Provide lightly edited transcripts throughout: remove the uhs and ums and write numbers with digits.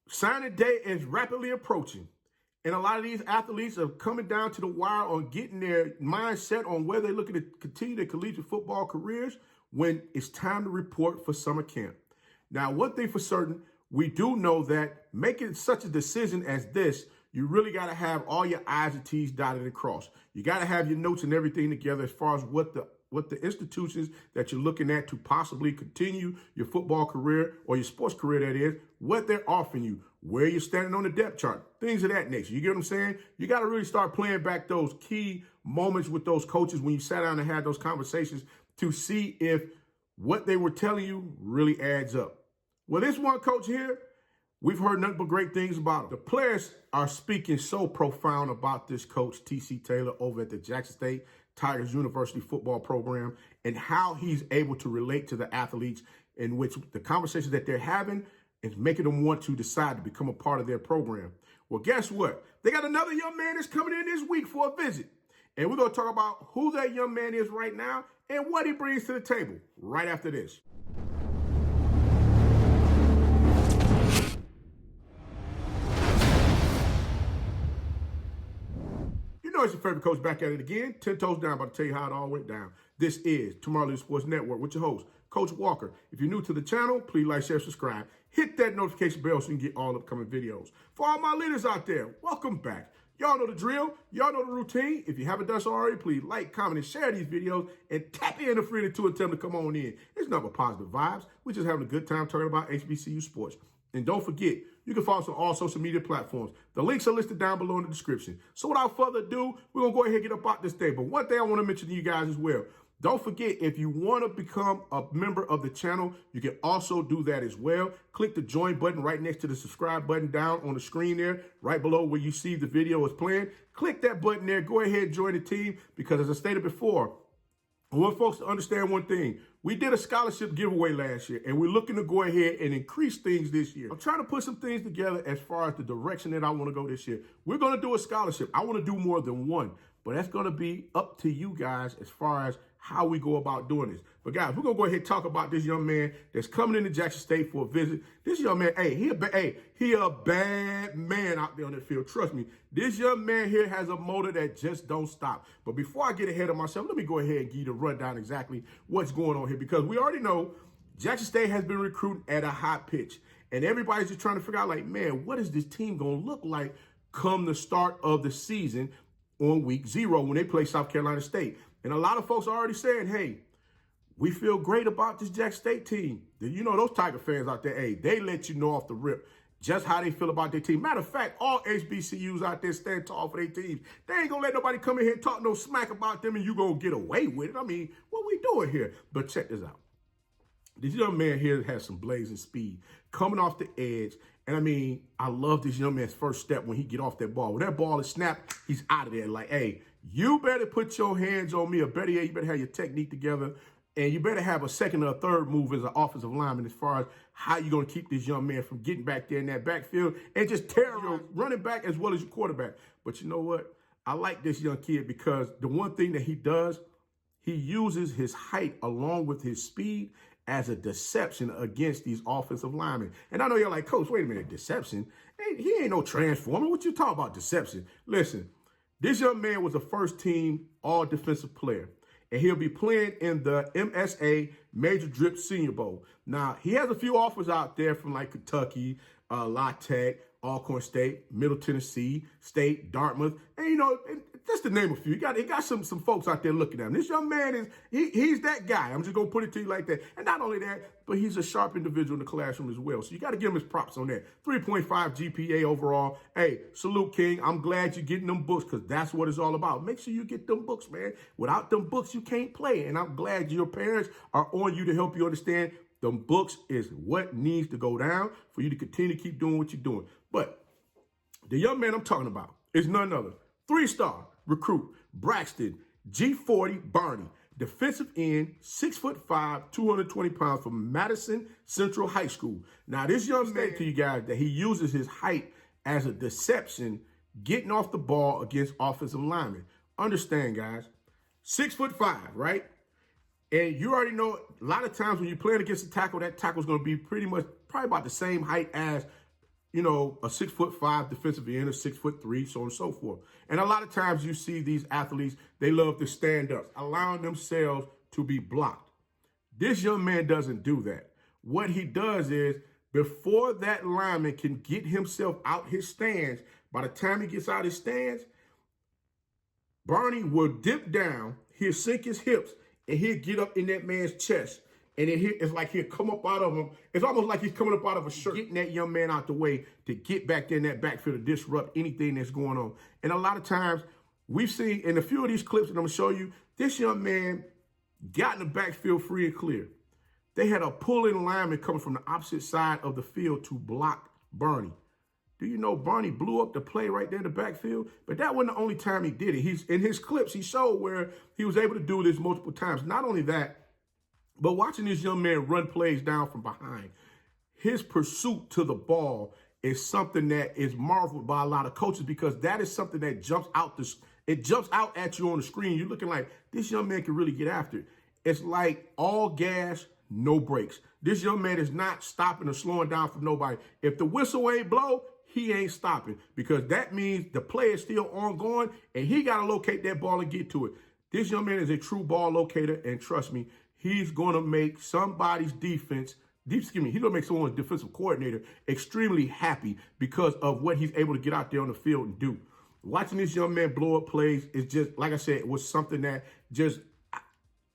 Signing day is rapidly approaching, and a lot of these athletes are coming down to the wire on getting their mindset on whether they're looking to continue their collegiate football careers when it's time to report for summer camp. Now, one thing for certain, we do know that making such a decision as this, you really got to have all your I's and T's dotted and crossed. You got to have your notes and everything together as far as what the institutions that you're looking at to possibly continue your football career or your sports career, that is, what they're offering you, where you're standing on the depth chart, things of that nature. You get what I'm saying? You got to really start playing back those key moments with those coaches when you sat down and had those conversations to see if what they were telling you really adds up. Well, this one coach here, we've heard nothing but great things about him. The players are speaking so profound about this coach, T.C. Taylor, over at the Jackson State Tigers University football program, and how he's able to relate to the athletes, in which the conversations that they're having is making them want to decide to become a part of their program. Well, guess what? They got another young man that's coming in this week for a visit. And we're going to talk about who that young man is right now and what he brings to the table right after this. You know it's your favorite coach back at it again. 10 toes down, about to tell you how it all went down. This is Tomorrowland Sports Network with your host, Coach Walker. If you're new to the channel, please like, share, subscribe. Hit that notification bell so you can get all upcoming videos. For all my leaders out there, welcome back. Y'all know the drill. Y'all know the routine. If you haven't done so already, please like, comment, and share these videos and tap in the friend to tell them to come on in. It's nothing but positive vibes. We're just having a good time talking about HBCU sports. And don't forget, you can follow us on all social media platforms. The links are listed down below in the description. So without further ado, we're going to go ahead and get up out this day. But one thing I want to mention to you guys as well. Don't forget, if you want to become a member of the channel, you can also do that as well. Click the join button right next to the subscribe button down on the screen there, right below where you see the video is playing. Click that button there. Go ahead and join the team because, as I stated before, I want folks to understand one thing. We did a scholarship giveaway last year, and we're looking to go ahead and increase things this year. I'm trying to put some things together as far as the direction that I want to go this year. We're going to do a scholarship. I want to do more than one, but that's going to be up to you guys as far as how we go about doing this. But guys, we're going to go ahead and talk about this young man that's coming into Jackson State for a visit. This young man, he a bad man out there on the field. Trust me, this young man here has a motor that just don't stop. But before I get ahead of myself, let me go ahead and give you the rundown exactly what's going on here, because we already know Jackson State has been recruiting at a high pitch. And everybody's just trying to figure out, like, man, what is this team going to look like come the start of the season on week 0 when they play South Carolina State? And a lot of folks are already saying, hey, we feel great about this Jackson State team. You know, those Tiger fans out there, hey, they let you know off the rip just how they feel about their team. Matter of fact, all HBCUs out there stand tall for their teams. They ain't going to let nobody come in here and talk no smack about them and you going to get away with it. I mean, what we doing here? But check this out. This young man here has some blazing speed coming off the edge. And I mean, I love this young man's first step when he get off that ball. When that ball is snapped, he's out of there. Like, hey, you better put your hands on me, or better yet, you better have your technique together. And you better have a second or a third move as an offensive lineman as far as how you're going to keep this young man from getting back there in that backfield and just tear your running back as well as your quarterback. But you know what? I like this young kid because the one thing that he does, he uses his height along with his speed as a deception against these offensive linemen. And I know you're like, Coach, wait a minute, deception? Hey, he ain't no transformer. What you talking about deception? Listen, this young man was a first-team all-defensive player, and he'll be playing in the MSA Major Drip Senior Bowl. Now, he has a few offers out there from like Kentucky, La Tech, Alcorn State, Middle Tennessee State, Dartmouth, and you know, just to name a few. He got some folks out there looking at him. This young man he's that guy. I'm just gonna put it to you like that. And not only that, but he's a sharp individual in the classroom as well. So you got to give him his props on that. 3.5 GPA overall. Hey, salute, King. I'm glad you're getting them books because that's what it's all about. Make sure you get them books, man. Without them books, you can't play. And I'm glad your parents are on you to help you understand them books is what needs to go down for you to continue to keep doing what you're doing. But the young man I'm talking about is none other. 3-star recruit, Braxton G40 Barney, defensive end, 6'5", 220 pounds from Madison Central High School. Now, this young man to you guys that he uses his height as a deception, getting off the ball against offensive linemen. Understand, guys, 6'5", right? And you already know a lot of times when you're playing against a tackle, that tackle is going to be pretty much probably about the same height as you know, a 6'5" defensive end, a 6'3", so on and so forth. And a lot of times you see these athletes, they love to stand up, allowing themselves to be blocked. This young man doesn't do that. What he does is, before that lineman can get himself out his stance, by the time he gets out his stance, Barney will dip down, he'll sink his hips, and he'll get up in that man's chest. And it's like he'll come up out of him. It's almost like he's coming up out of a shirt, getting that young man out the way to get back there in that backfield to disrupt anything that's going on. And a lot of times, we've seen in a few of these clips that I'm going to show you, this young man got in the backfield free and clear. They had a pulling lineman coming from the opposite side of the field to block Barney. Do you know Barney blew up the play right there in the backfield? But that wasn't the only time he did it. He's in his clips, he showed where he was able to do this multiple times. Not only that, but watching this young man run plays down from behind, his pursuit to the ball is something that is marveled by a lot of coaches, because that is something that jumps out at you on the screen. You're looking like, this young man can really get after it. It's like all gas, no brakes. This young man is not stopping or slowing down for nobody. If the whistle ain't blow, he ain't stopping, because that means the play is still ongoing and he got to locate that ball and get to it. This young man is a true ball locator, and trust me, he's going to make somebody's he's going to make someone's defensive coordinator extremely happy because of what he's able to get out there on the field and do. Watching this young man blow up plays is just, like I said, it was something that just,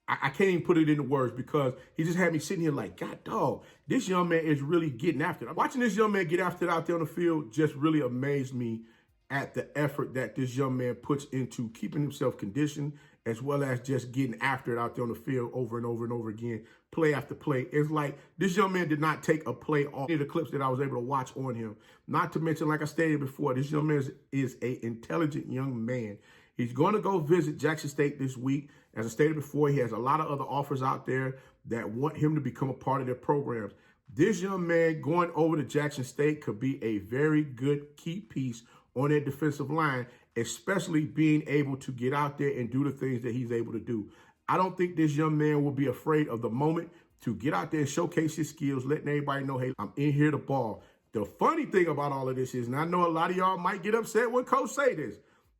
I can't even put it into words, because he just had me sitting here like, God dog, this young man is really getting after it. Watching this young man get after it out there on the field just really amazed me at the effort that this young man puts into keeping himself conditioned, as well as just getting after it out there on the field over and over and over again, play after play. It's like this young man did not take a play off any of the clips that I was able to watch on him. Not to mention, like I stated before, this young man is an intelligent young man. He's going to go visit Jackson State this week. As I stated before, he has a lot of other offers out there that want him to become a part of their programs. This young man going over to Jackson State could be a very good key piece on that defensive line, especially being able to get out there and do the things that he's able to do. I don't think this young man will be afraid of the moment to get out there and showcase his skills, letting everybody know, hey, I'm in here to ball. The funny thing about all of this is, and I know a lot of y'all might get upset when Coach say this,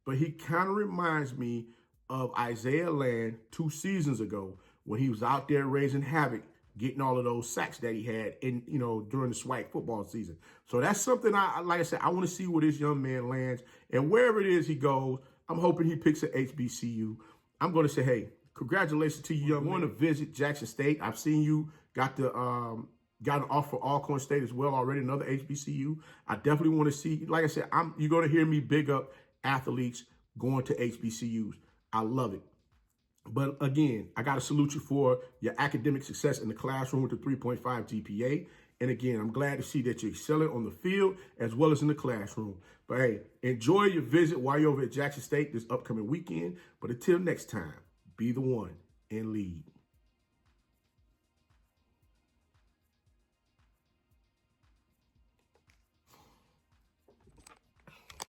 but he kind of reminds me of Isaiah Land 2 seasons ago when he was out there raising havoc, getting all of those sacks that he had in, during the SWAC football season. So that's something like I said, I want to see where this young man lands, and wherever it is he goes, I'm hoping he picks an HBCU. I'm going to say, hey, congratulations to you, young man. I want to visit Jackson State. I've seen you got an offer for Alcorn State as well already, another HBCU. I definitely want to see, like I said, you're going to hear me big up athletes going to HBCUs. I love it. But again, I got to salute you for your academic success in the classroom with the 3.5 GPA. And again, I'm glad to see that you're excelling on the field as well as in the classroom. But hey, enjoy your visit while you're over at Jackson State this upcoming weekend. But until next time, be the one and lead.